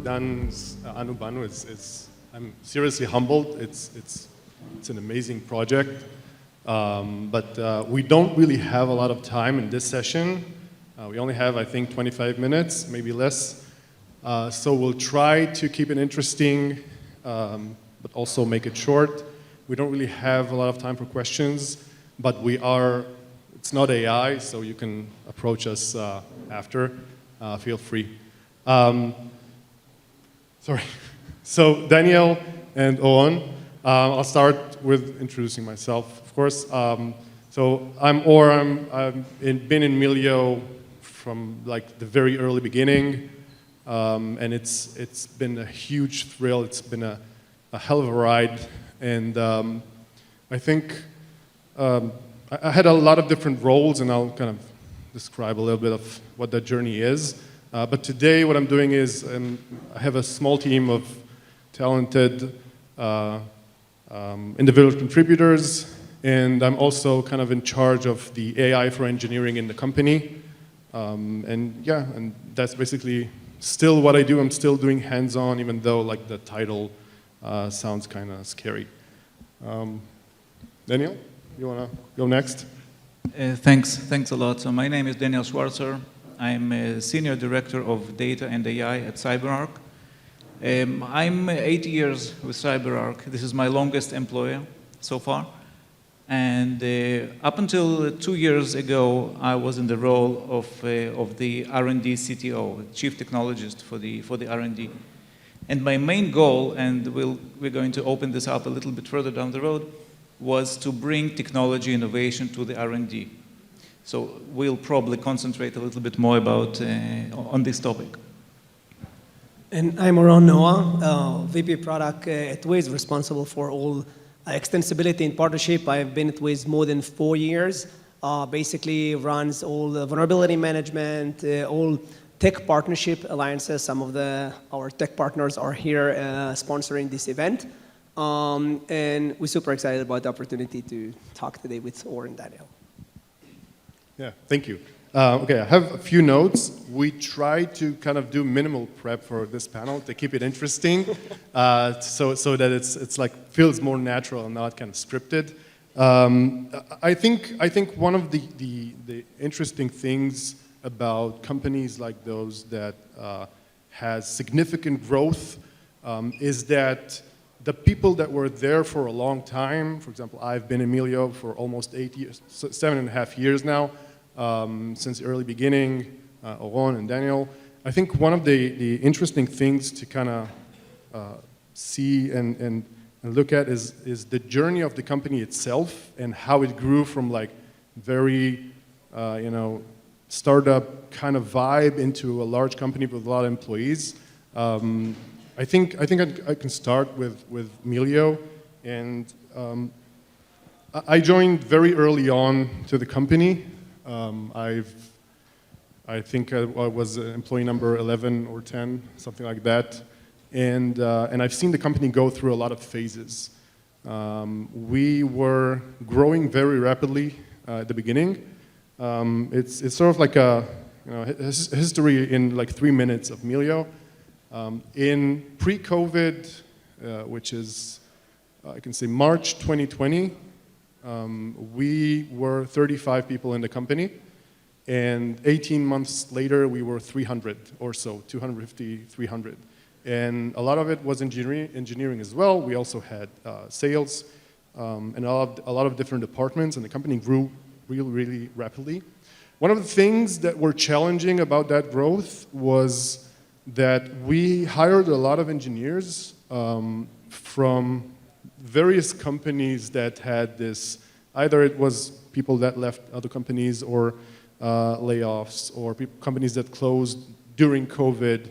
Dan's Anu Banu I'm seriously humbled. It's an amazing project, but we don't really have a lot of time in this session. We only have, I think, 25 minutes, maybe less. So we'll try to keep it interesting, but also make it short. We don't really have a lot of time for questions, but it's not AI, so you can approach us after. Feel free. Sorry. So Daniel and Oron, I'll start with introducing myself, of course. So I'm Oron. I've been in Melio from like the very early beginning, and it's been a huge thrill. It's been a hell of a ride, and I think I had a lot of different roles, and I'll kind of describe a little bit of what that journey is. But today, what I'm doing is I have a small team of talented individual contributors, and I'm also kind of in charge of the AI for engineering in the company. And that's basically still what I do. I'm still doing hands-on, even though like the title sounds kind of scary. Daniel, you want to go next? Thanks a lot. So my name is Daniel Schwartzer. I'm a Senior Director of Data and AI at CyberArk. I'm 8 years with CyberArk. This is my longest employer so far. And up until 2 years ago, I was in the role of the R&D CTO, Chief Technologist for the R&D. And my main goal, and we're going to open this up a little bit further down the road, was to bring technology innovation to the R&D. So we'll probably concentrate a little bit more about on this topic. And I'm Oron Noah, VP Product at Wiz, responsible for all extensibility and partnership. I've been at Wiz more than 4 years. Basically runs all the vulnerability management, all tech partnership alliances. Some of our tech partners are here sponsoring this event. And we're super excited about the opportunity to talk today with Oron and Daniel. Yeah, thank you. Okay, I have a few notes. We try to kind of do minimal prep for this panel to keep it interesting, so that it's like feels more natural and not kind of scripted. I think one of the interesting things about companies like those that has significant growth is that the people that were there for a long time, for example, I've been in Melio for almost 8 years, 7.5 years now, since the early beginning, Oron and Daniel. I think one of the interesting things to kind of see and look at is the journey of the company itself and how it grew from like very, startup kind of vibe into a large company with a lot of employees. I think I can start with Melio, and I joined very early on to the company. I think I was employee number 11 or 10, something like that, and I've seen the company go through a lot of phases. We were growing very rapidly at the beginning. It's sort of like a history in like 3 minutes of Melio. In pre-COVID, which is, I can say March 2020, we were 35 people in the company, and 18 months later we were 300 or so, 250, 300. And a lot of it was engineering as well. We also had sales and a lot of different departments, and the company grew really rapidly. One of the things that were challenging about that growth was that we hired a lot of engineers from various companies that had this, either it was people that left other companies or layoffs, or companies that closed during COVID.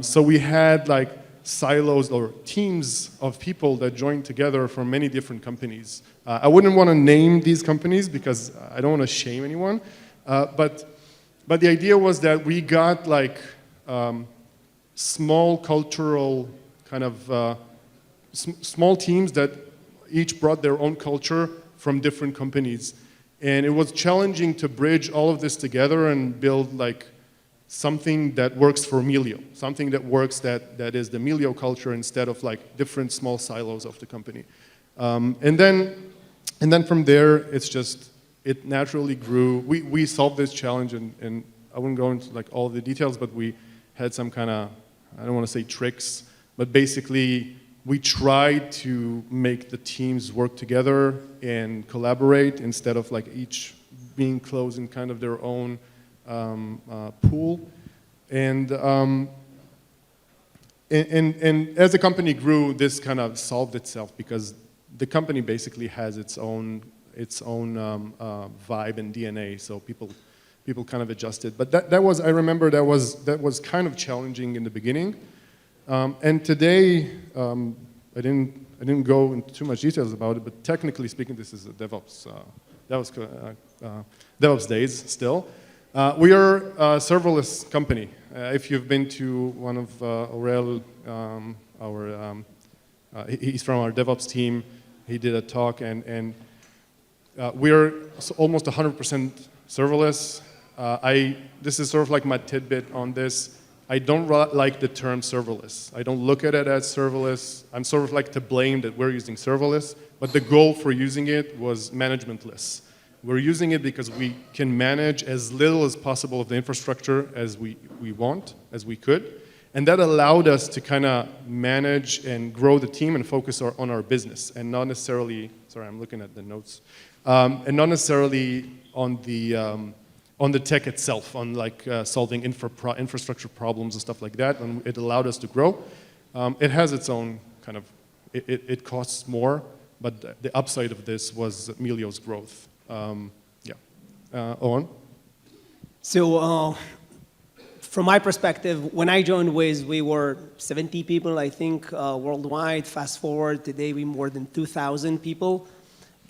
So we had like silos or teams of people that joined together from many different companies. I wouldn't want to name these companies because I don't want to shame anyone, but the idea was that we got like small cultural kind of small teams that each brought their own culture from different companies. And it was challenging to bridge all of this together and build like something that works for Melio, something that works that is the Melio culture instead of like different small silos of the company. And then from there, it naturally grew. We solved this challenge, and I wouldn't go into like all the details, but we had some kind of, I don't want to say tricks, but basically we tried to make the teams work together and collaborate instead of like each being closed in kind of their own pool. And as the company grew, this kind of solved itself because the company basically has its own vibe and DNA. So people kind of adjusted. But I remember that was kind of challenging in the beginning. And today, I didn't go into too much details about it, but technically speaking, this is a DevOps. DevOps days still. We are a serverless company. If you've been to one of Aurel, he's from our DevOps team. He did a talk, and we're almost 100% serverless. This is sort of like my tidbit on this. I don't like the term serverless. I don't look at it as serverless. I'm sort of like to blame that we're using serverless, but the goal for using it was managementless. We're using it because we can manage as little as possible of the infrastructure as we want, as we could. And that allowed us to kind of manage and grow the team and focus on our business and not necessarily, sorry, I'm looking at the notes, and not necessarily on the tech itself, on like solving infrastructure problems and stuff like that. And it allowed us to grow. It has its own kind of, it costs more, but the upside of this was Melio's growth. Owen? So from my perspective, when I joined Wiz, we were 70 people, I think, worldwide. Fast forward, today we're more than 2,000 people.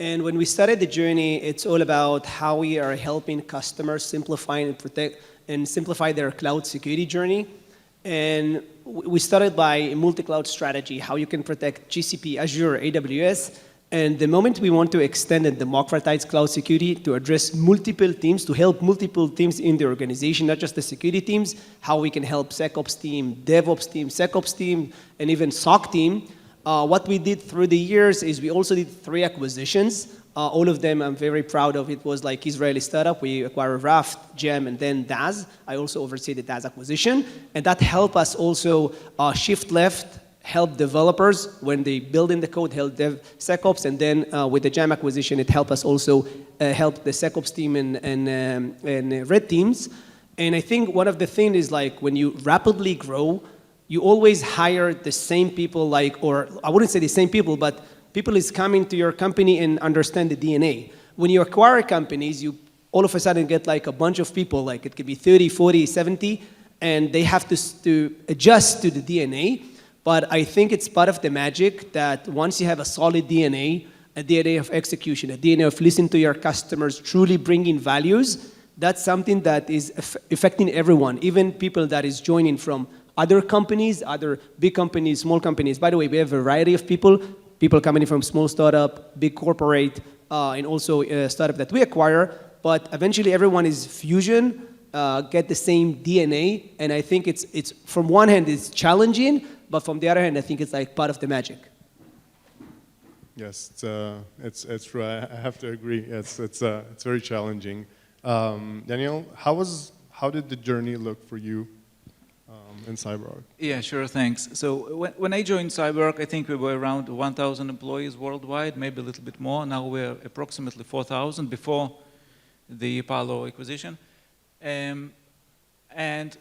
And when we started the journey, it's all about how we are helping customers simplify and protect and simplify their cloud security journey. And we started by a multi-cloud strategy, how you can protect GCP, Azure, AWS. And the moment we want to extend and democratize cloud security to address multiple teams, to help multiple teams in the organization, not just the security teams, how we can help SecOps team, DevOps team, SecOps team, and even SOC team. What we did through the years is we also did 3 acquisitions. All of them I'm very proud of. It was like Israeli startup. We acquired Raft, Gem, and then DAZ. I also oversee the DAZ acquisition. And that helped us also shift left, help developers when they build in the code, help DevSecOps, and then with the Gem acquisition, it helped us also help the SecOps team and red teams. And I think one of the things is like when you rapidly grow, you always hire the same people, or I wouldn't say the same people, but people is coming to your company and understand the DNA. When you acquire companies, you all of a sudden get like a bunch of people, like it could be 30, 40, 70, and they have to adjust to the DNA. But I think it's part of the magic that once you have a solid DNA, a DNA of execution, a DNA of listening to your customers, truly bringing values, that's something that is affecting everyone, even people that is joining from other companies, other big companies, small companies. By the way, we have a variety of people coming in from small startup, big corporate, and also a startup that we acquire. But eventually everyone is fusion, get the same DNA. And I think it's from one hand, it's challenging, but from the other hand, I think it's like part of the magic. Yes, it's true. I have to agree. It's very challenging. Daniel, how did the journey look for you in CyberArk? Yeah, sure, thanks. So when I joined CyberArk, I think we were around 1,000 employees worldwide, maybe a little bit more. Now we're approximately 4,000 before the Palo acquisition. And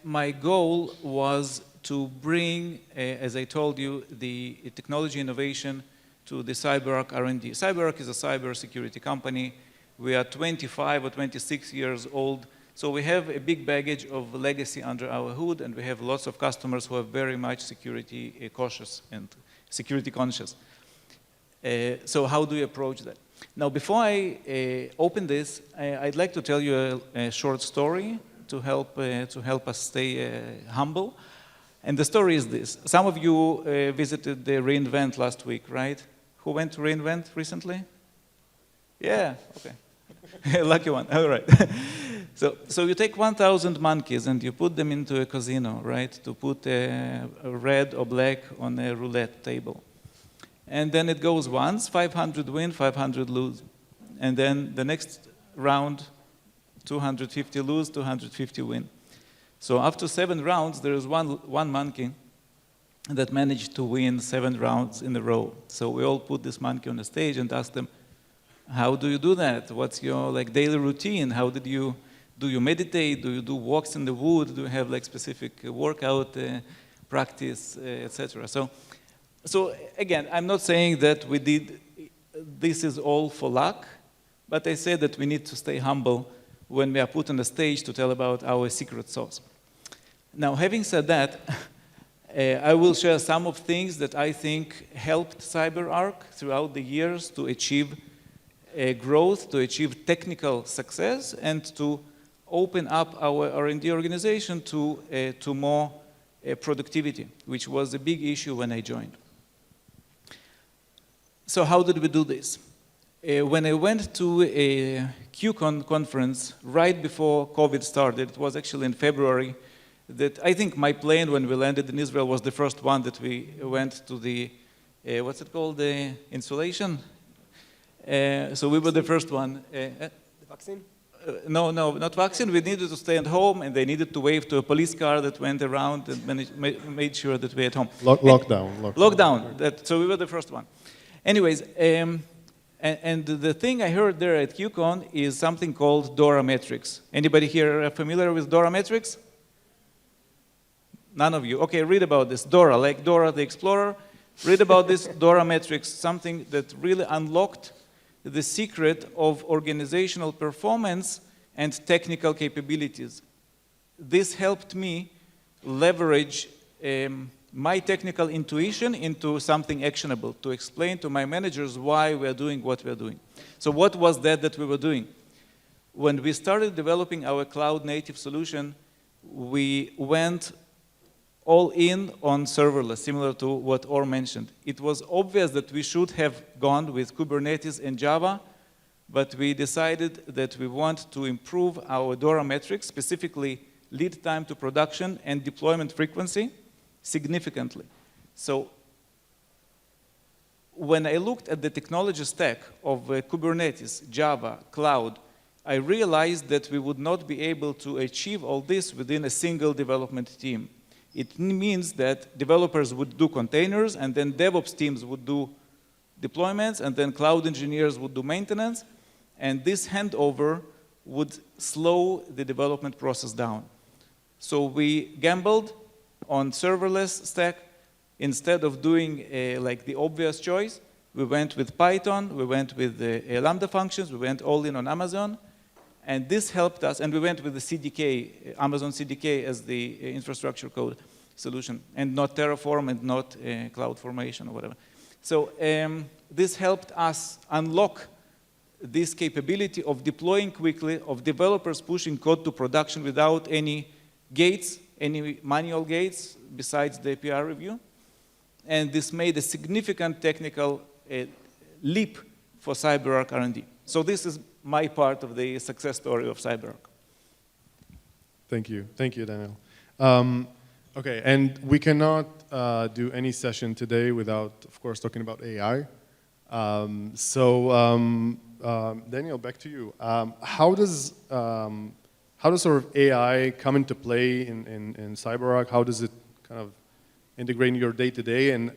my goal was to bring, as I told you, the technology innovation to the CyberArk R&D. CyberArk is a cybersecurity company. We are 25 or 26 years old. So we have a big baggage of legacy under our hood, and we have lots of customers who are very much security cautious and security conscious. So how do you approach that? Now, before I open this, I'd like to tell you a short story to help us stay humble. And the story is this. Some of you visited the reInvent last week, right? Who went to reInvent recently? Yeah, okay. Lucky one, all right. So you take 1,000 monkeys and you put them into a casino, right? To put a red or black on a roulette table. And then it goes once, 500 win, 500 lose. And then the next round, 250 lose, 250 win. So after 7 rounds, there is one monkey that managed to win 7 rounds in a row. So we all put this monkey on the stage and asked them, how do you do that? What's your daily routine? How do you meditate? Do you do walks in the wood? Do you have specific workout practice, etc.? So again, I'm not saying that we did this is all for luck, but I say that we need to stay humble when we are put on the stage to tell about our secret sauce. Now, having said that, I will share some of things that I think helped CyberArk throughout the years to achieve growth, to achieve technical success, and to open up our R&D organization to more productivity, which was a big issue when I joined. So how did we do this? When I went to a QCon conference right before COVID started, it was actually in February, that I think my plane when we landed in Israel was the first one that we went to the, what's it called, the insulation? So we were the first one. The vaccine? No, not vaccine. We needed to stay at home, and they needed to wave to a police car that went around and made sure that we were at home. Lockdown. So we were the first one. Anyways, and the thing I heard there at QCon is something called DORA metrics. Anybody here familiar with DORA metrics? None of you. Okay, read about this. DORA, like Dora the Explorer. Read about this DORA metrics, something that really unlocked the secret of organizational performance and technical capabilities. This helped me leverage my technical intuition into something actionable, to explain to my managers why we are doing what we are doing. So what was that we were doing? When we started developing our cloud-native solution, we went all in on serverless, similar to what Or mentioned. It was obvious that we should have gone with Kubernetes and Java, but we decided that we want to improve our DORA metrics, specifically lead time to production and deployment frequency, significantly. So when I looked at the technology stack of Kubernetes, Java, cloud, I realized that we would not be able to achieve all this within a single development team. It means that developers would do containers, and then DevOps teams would do deployments, and then cloud engineers would do maintenance, and this handover would slow the development process down. So we gambled on serverless stack. Instead of doing like the obvious choice, we went with Python, we went with Lambda functions, we went all in on Amazon, and this helped us, and we went with the CDK, Amazon CDK as the infrastructure code solution, and not Terraform and not CloudFormation or whatever. So this helped us unlock this capability of deploying quickly, of developers pushing code to production without any gates, any manual gates besides the API review. And this made a significant technical leap for CyberArk R&D. So this is my part of the success story of CyberArk. Thank you, Daniel. Okay, and we cannot do any session today without, of course, talking about AI. Daniel, back to you. How does sort of AI come into play in CyberArk? How does it kind of integrate in your day-to-day? And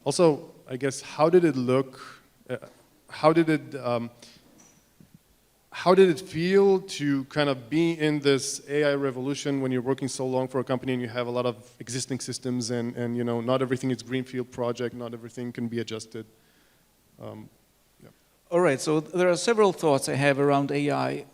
also, I guess, how did it look? How did it feel to kind of be in this AI revolution when you're working so long for a company and you have a lot of existing systems and you know, not everything is greenfield project, not everything can be adjusted? Yeah. All right, so there are several thoughts I have around AI.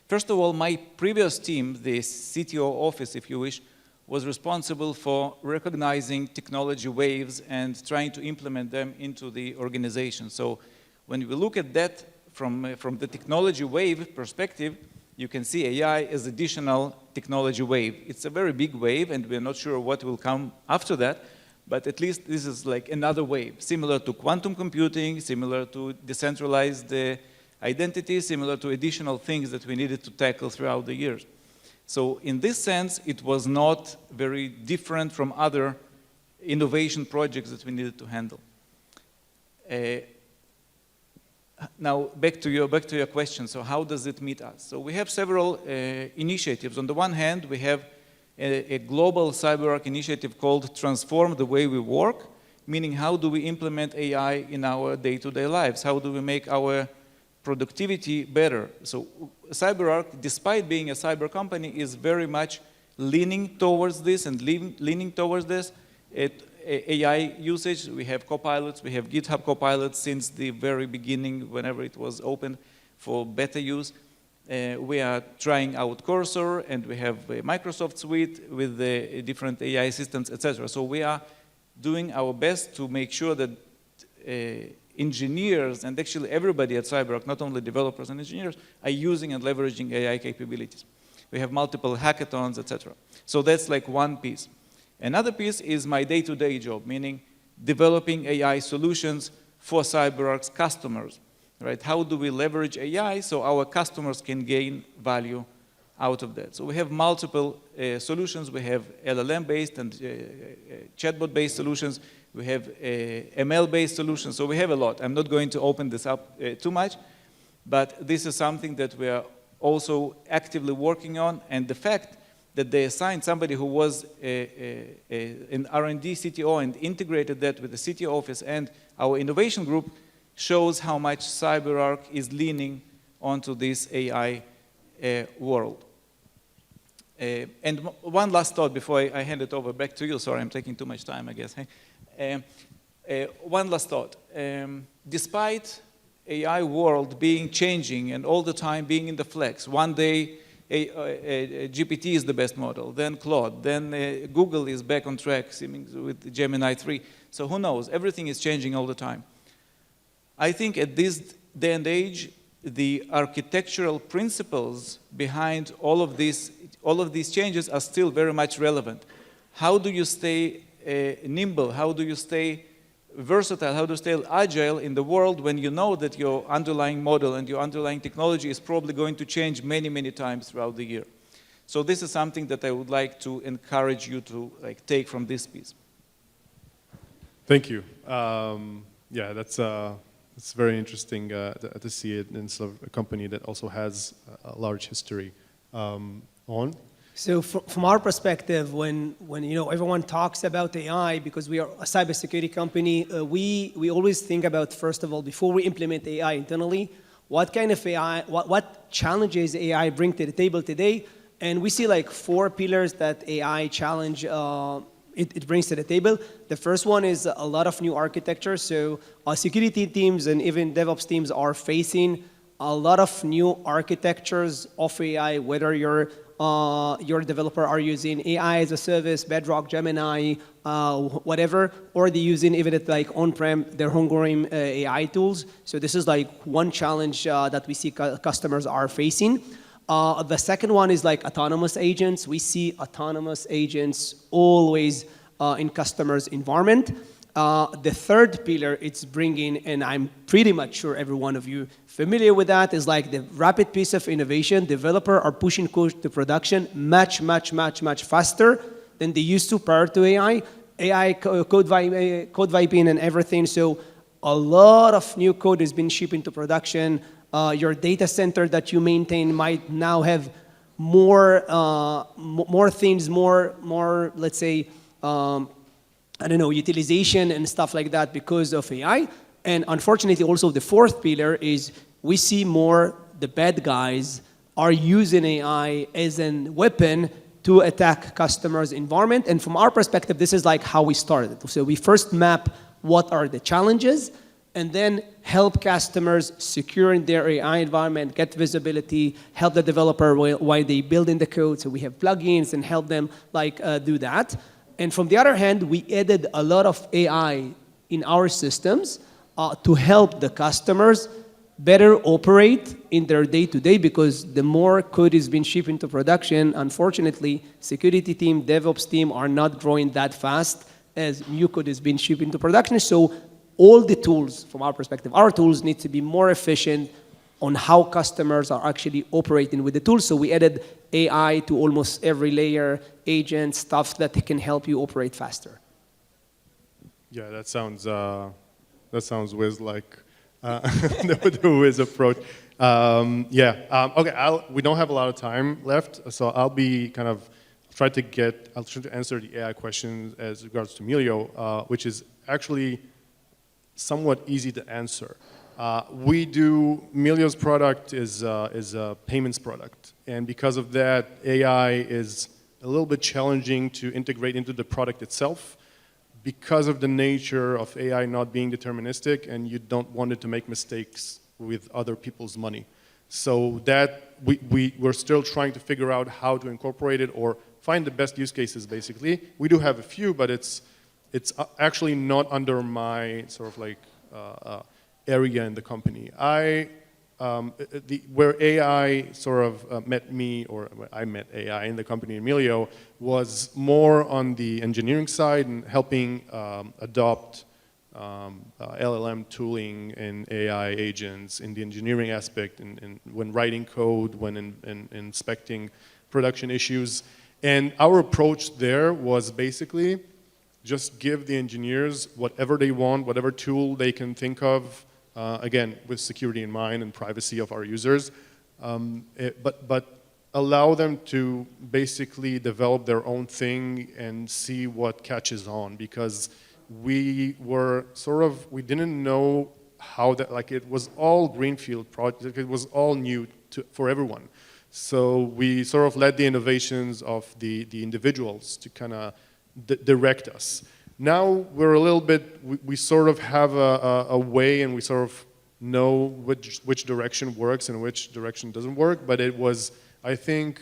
First of all, my previous team, the CTO office, if you wish, was responsible for recognizing technology waves and trying to implement them into the organization. So when we look at that from the technology wave perspective, you can see AI as additional technology wave. It's a very big wave, and we're not sure what will come after that, but at least this is like another wave, similar to quantum computing, similar to decentralized identity, similar to additional things that we needed to tackle throughout the years. So in this sense, it was not very different from other innovation projects that we needed to handle. Now, back to your question. So how does it meet us? So we have several initiatives. On the one hand, we have a global CyberArk initiative called Transform the Way We Work, meaning how do we implement AI in our day-to-day lives? How do we make our productivity better? So CyberArk, despite being a cyber company, is very much leaning towards this and leaning towards this. AI usage, we have copilots, we have GitHub copilots since the very beginning, whenever it was open for beta use. We are trying out Cursor, and we have a Microsoft suite with the different AI assistants, etc. So we are doing our best to make sure that engineers, and actually everybody at CyberArk, not only developers and engineers, are using and leveraging AI capabilities. We have multiple hackathons, etc. So that's like one piece. Another piece is my day-to-day job, meaning developing AI solutions for CyberArk's customers, right? How do we leverage AI so our customers can gain value out of that? So we have multiple solutions. We have LLM-based and chatbot-based solutions. We have ML-based solutions. So we have a lot. I'm not going to open this up too much, but this is something that we are also actively working on. And the fact that they assigned somebody who was an R&D CTO and integrated that with the CTO office and our innovation group shows how much CyberArk is leaning onto this AI world. And one last thought before I hand it over back to you. Sorry, I'm taking too much time, I guess. One last thought. Despite AI world being changing and all the time being in the flex, one day GPT is the best model, then Claude, then Google is back on track with Gemini 3. So who knows? Everything is changing all the time. I think at this day and age, the architectural principles behind all of these changes are still very much relevant. How do you stay nimble? How do you stay versatile? How do you stay agile in the world when you know that your underlying model and your underlying technology is probably going to change many, many times throughout the year? So this is something that I would like to encourage you to take from this piece. Thank you. Yeah, that's very interesting to see it in sort of a company that also has a large history. On? So from our perspective, when everyone talks about AI, because we are a cybersecurity company, we always think about, first of all, before we implement AI internally, what kind of AI, what challenges AI bring to the table today, and we see like 4 pillars that AI challenge it brings to the table. The first one is a lot of new architecture. So our security teams and even DevOps teams are facing a lot of new architectures of AI, whether your developer are using AI as a service, Bedrock, Gemini, whatever, or they're using even at like on-prem, their homegrown AI tools. So this is like one challenge that we see customers are facing. The second one is like autonomous agents. We see autonomous agents always in customers' environment. The third pillar it's bringing, and I'm pretty much sure every one of you familiar with that, is like the rapid pace of innovation. Developers are pushing code to production much faster than they used to prior to AI. AI, code viping and everything. So a lot of new code has been shipped into production. Your data center that you maintain might now have more things, more let's say, I don't know, utilization and stuff like that because of AI. And unfortunately, also the fourth pillar is we see more the bad guys are using AI as a weapon to attack customers' environment. And from our perspective, this is like how we started. So we first map what are the challenges and then help customers secure in their AI environment, get visibility, help the developer while they build in the code. So we have plugins and help them do that. And from the other hand, we added a lot of AI in our systems to help the customers better operate in their day-to-day, because the more code is being shipped into production, unfortunately, security team, DevOps team are not growing that fast as new code is being shipped into production. So all the tools, from our perspective, our tools need to be more efficient, on how customers are actually operating with the tool. So we added AI to almost every layer, agents, stuff that can help you operate faster. Yeah, that sounds Wiz-like, the Wiz approach. Okay, we don't have a lot of time left, so I'll try to answer the AI questions as regards to Melio, which is actually somewhat easy to answer. Melio's product is a payments product, and because of that, AI is a little bit challenging to integrate into the product itself because of the nature of AI not being deterministic, and you don't want it to make mistakes with other people's money. So that we're still trying to figure out how to incorporate it or find the best use cases, basically. We do have a few, but it's actually not under my sort of like area in the company. Where AI sort of met me, or I met AI in the company in Melio, was more on the engineering side and helping adopt LLM tooling and AI agents in the engineering aspect, and when writing code, when inspecting production issues. And our approach there was basically just give the engineers whatever they want, whatever tool they can think of, again, with security in mind and privacy of our users, but allow them to basically develop their own thing and see what catches on, because we didn't know how that, like, it was all greenfield project, it was all new for everyone. So we sort of led the innovations of the individuals to kind of direct us. Now we're a little bit, we sort of have a way, and we sort of know which direction works and which direction doesn't work, but it was, I think,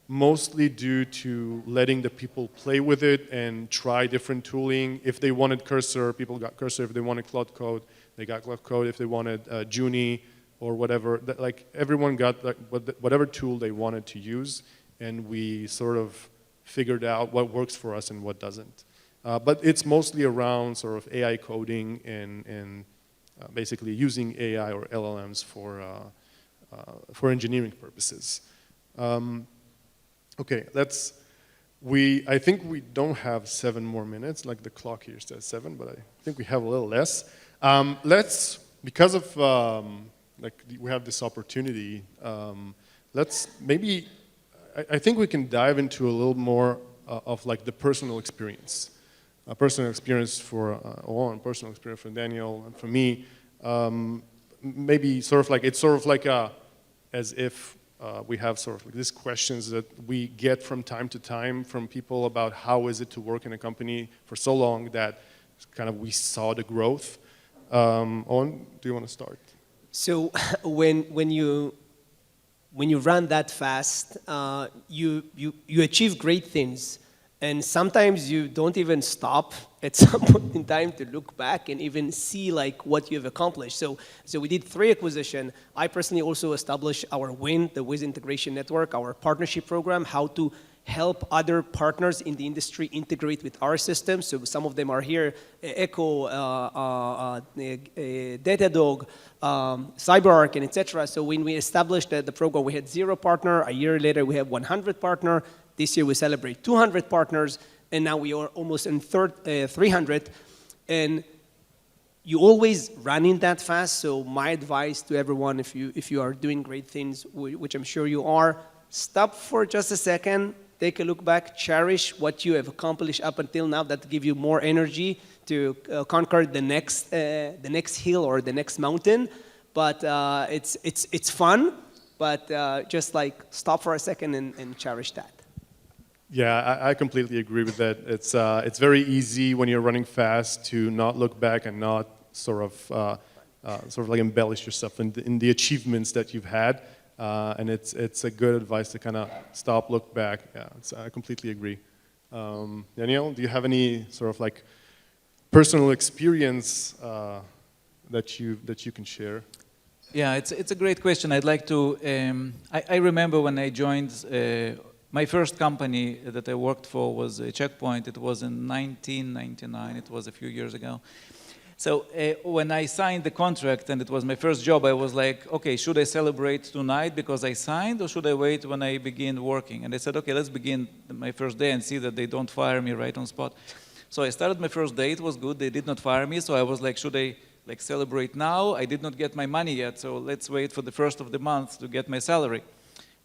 mostly due to letting the people play with it and try different tooling. If they wanted Cursor, people got Cursor. If they wanted Cloud Code, they got Cloud Code. If they wanted Junie or whatever, like everyone got like whatever tool they wanted to use, and we sort of figured out what works for us and what doesn't. But it's mostly around sort of AI coding and basically using AI or LLMs for engineering purposes. Okay, I think we don't have 7 more minutes, like the clock here says 7, but I think we have a little less. Because of, we have this opportunity, I think we can dive into a little more of like the personal experience. A personal experience for Oron, personal experience for Daniel, and for me. Maybe sort of like, it's sort of like as if we have sort of like these questions that we get from time to time from people about how is it to work in a company for so long that kind of we saw the growth. Owen, do you want to start? So when you run that fast, you achieve great things. And sometimes you don't even stop at some point in time to look back and even see like what you've accomplished. So we did 3 acquisitions. I personally also established our WIN, the Wiz Integration Network, our partnership program, how to help other partners in the industry integrate with our system. So some of them are here: Echo, Datadog, CyberArk, and etc. So when we established the program, we had 0 partner. A year later, we have 100 partner. This year we celebrate 200 partners, and now we are almost in 300. And you always running that fast. So my advice to everyone, if you are doing great things, which I'm sure you are, stop for just a second, take a look back, cherish what you have accomplished up until now. That give you more energy to conquer the next hill or the next mountain. But it's fun. But just like stop for a second and cherish that. Yeah, I completely agree with that. It's very easy when you're running fast to not look back and not sort of like embellish yourself in the achievements that you've had. And it's a good advice to kind of stop, look back. Yeah, I completely agree. Daniel, do you have any sort of like personal experience that you can share? Yeah, it's a great question. I'd like to. I remember when I joined. My first company that I worked for was Checkpoint. It was in 1999. It was a few years ago. So when I signed the contract and it was my first job, I was like, okay, should I celebrate tonight because I signed, or should I wait when I begin working? And they said, okay, let's begin my first day and see that they don't fire me right on spot. So I started my first day, it was good, they did not fire me, so I was like, should I like celebrate now? I did not get my money yet, so let's wait for the first of the month to get my salary.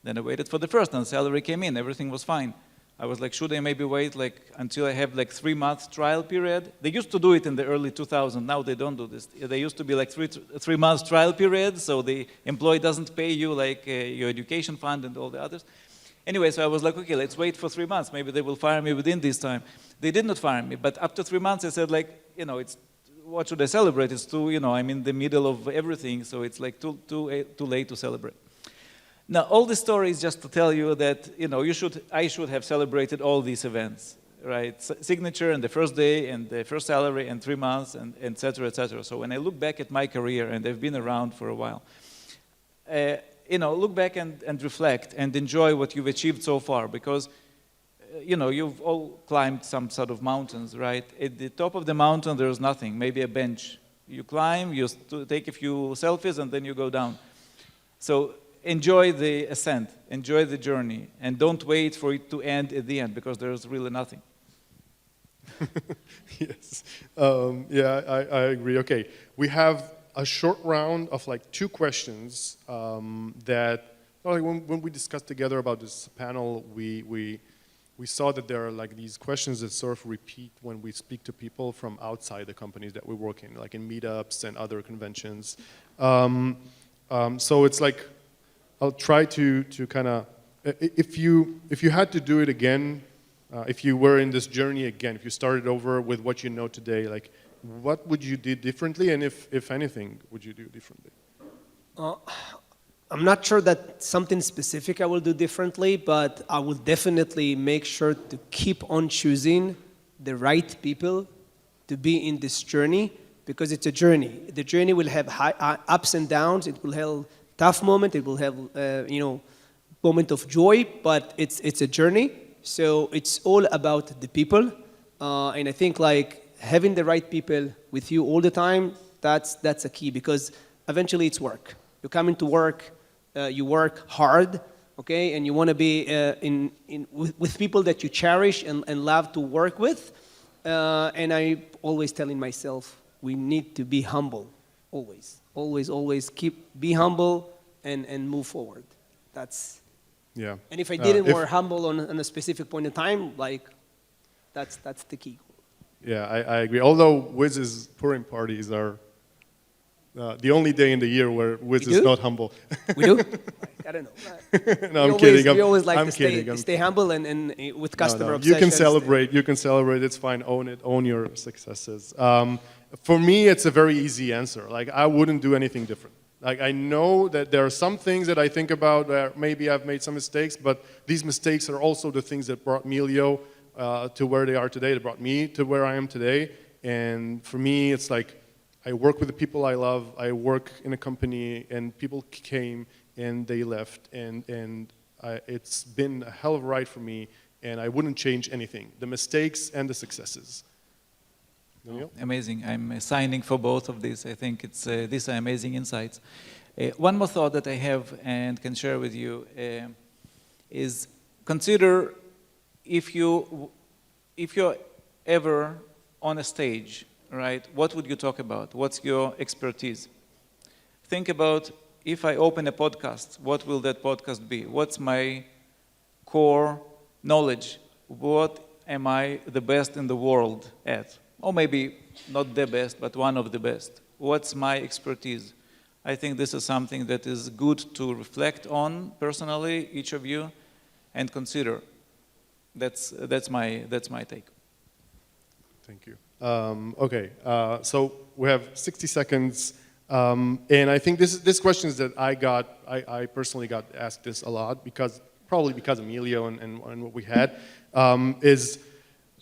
Then I waited for the first, and the salary came in, everything was fine. I was like, should I maybe wait like until I have like 3-month trial period? They used to do it in the early 2000s. Now they don't do this. They used to be like 3 months trial period, so the employee doesn't pay you like your education fund and all the others. Anyway, so I was like, okay, let's wait for 3 months. Maybe they will fire me within this time. They did not fire me, but after 3 months, I said like, it's what should I celebrate? It's too, I'm in the middle of everything, so it's like too late to celebrate. Now, all this story is just to tell you that, I should have celebrated all these events, right? Signature and the first day and the first salary and 3 months and et cetera, et cetera. So when I look back at my career, and I've been around for a while, look back and reflect and enjoy what you've achieved so far, because, you've all climbed some sort of mountains, right? At the top of the mountain, there's nothing, maybe a bench. You climb, you take a few selfies, and then you go down. So enjoy the ascent, enjoy the journey, and don't wait for it to end at the end, because there's really nothing. Yes. I agree. Okay, we have a short round of like 2 questions that, when we discussed together about this panel, we saw that there are like these questions that sort of repeat when we speak to people from outside the companies that we work in, like in meetups and other conventions. So it's like, I'll try to kind of, if you had to do it again, if you were in this journey again, if you started over with what you know today, like what would you do differently, and if anything, would you do differently? I'm not sure that something specific I will do differently, but I will definitely make sure to keep on choosing the right people to be in this journey, because it's a journey. The journey will have ups and downs. It will have tough moment. It will have moment of joy, but it's a journey. So it's all about the people, and I think like having the right people with you all the time, that's a key, because eventually it's work. You come into work, you work hard, okay, and you want to be with people that you cherish and love to work with. And I always telling myself, we need to be humble, always be humble and move forward. That's, yeah. And if I didn't more humble on a specific point in time, like that's the key. Yeah, I agree. Although Wiz's Purim parties are the only day in the year where Wiz is not humble. We do? I don't know. No, I'm kidding. We always like I'm to kidding. stay humble and with customer obsession. You can celebrate. You can celebrate. It's fine. Own it. Own your successes. For me, it's a very easy answer. Like, I wouldn't do anything different. Like, I know that there are some things that I think about where maybe I've made some mistakes, but these mistakes are also the things that brought Melio to where they are today. That brought me to where I am today. And for me, it's like, I work with the people I love. I work in a company, and people came and they left, and it's been a hell of a ride for me, and I wouldn't change anything. The mistakes and the successes. Oh, amazing. I'm signing for both of these. I think these are amazing insights. One more thought that I have and can share with you is consider if you're ever on a stage, right, what would you talk about? What's your expertise? Think about, if I open a podcast, what will that podcast be? What's my core knowledge? What am I the best in the world at? Or maybe not the best, but one of the best. What's my expertise? I think this is something that is good to reflect on personally, each of you, and consider. That's my take. Thank you. Okay, so we have 60 seconds, and I think this questions that I personally got asked this a lot, probably because of Melio and what we had,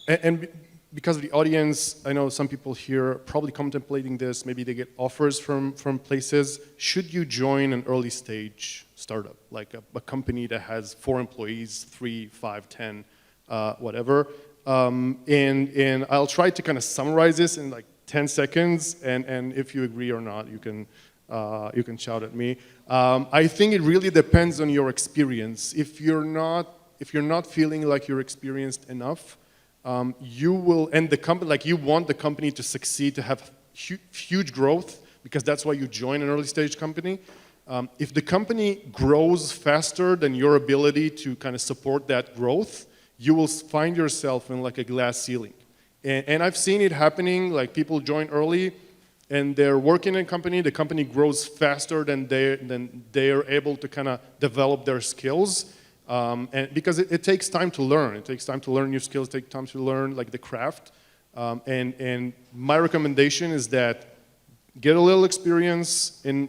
and because of the audience, I know some people here probably contemplating this, maybe they get offers from places. Should you join an early stage startup, like a company that has 4 employees, 3, 5, 10, whatever? And I'll try to kind of summarize this in like 10 seconds, and if you agree or not, you can shout at me. I think it really depends on your experience. If you're not feeling like you're experienced enough, you will, and the company, like you want the company to succeed, to have huge growth, because that's why you join an early stage company. If the company grows faster than your ability to kind of support that growth, you will find yourself in like a glass ceiling. And I've seen it happening, like people join early and they're working in a company, the company grows faster than they're able to kind of develop their skills. And because it takes time to learn. It takes time to learn new skills, it takes time to learn like the craft. And my recommendation is that get a little experience in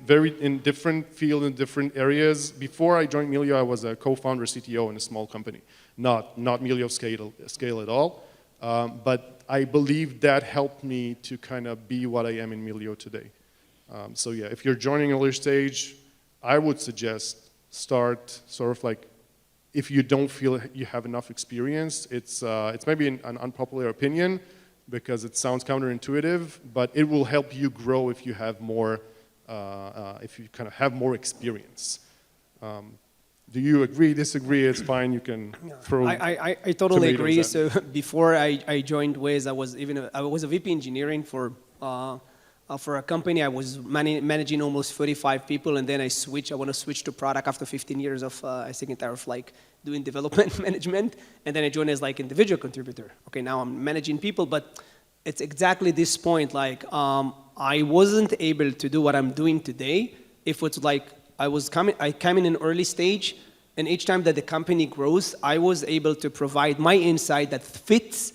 different fields, in different areas. Before I joined Melio, I was a co-founder, CTO in a small company. Not Melio scale at all. But I believe that helped me to kind of be what I am in Melio today. So yeah, if you're joining early stage, I would suggest start sort of like, if you don't feel you have enough experience, it's maybe an unpopular opinion because it sounds counterintuitive, but it will help you grow if you have more, if you kind of have more experience. Do you agree, disagree? It's fine, you can throw I totally agree. at me. So before I joined Waze, I was a VP engineering for a company. I was managing almost 35 people, and then I want to switch to product after 15 years of, I think, of like doing development management, and then I joined as like individual contributor. Okay, now I'm managing people, but it's exactly this point, like I wasn't able to do what I'm doing today if it's like I came in an early stage, and each time that the company grows, I was able to provide my insight that fits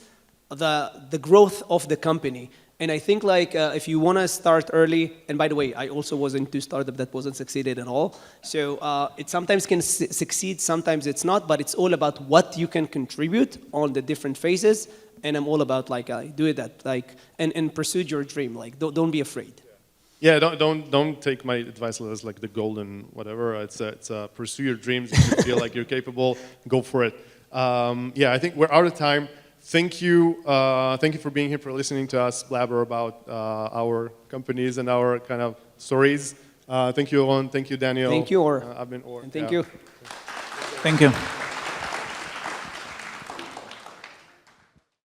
the growth of the company. And I think like if you want to start early, and by the way, I also was into startup that wasn't succeeded at all. So it sometimes can succeed, sometimes it's not, but it's all about what you can contribute on the different phases. And I'm all about like do that, like and pursue your dream. Like don't be afraid. Yeah, don't take my advice as like the golden whatever. It's pursue your dreams. If you feel like you're capable, go for it. Yeah, I think we're out of time. Thank you for being here, for listening to us blabber about our companies and our kind of stories. Thank you, Oron. Thank you, Daniel. Thank you, Or. I've been Or. And thank yeah. you. Thank you.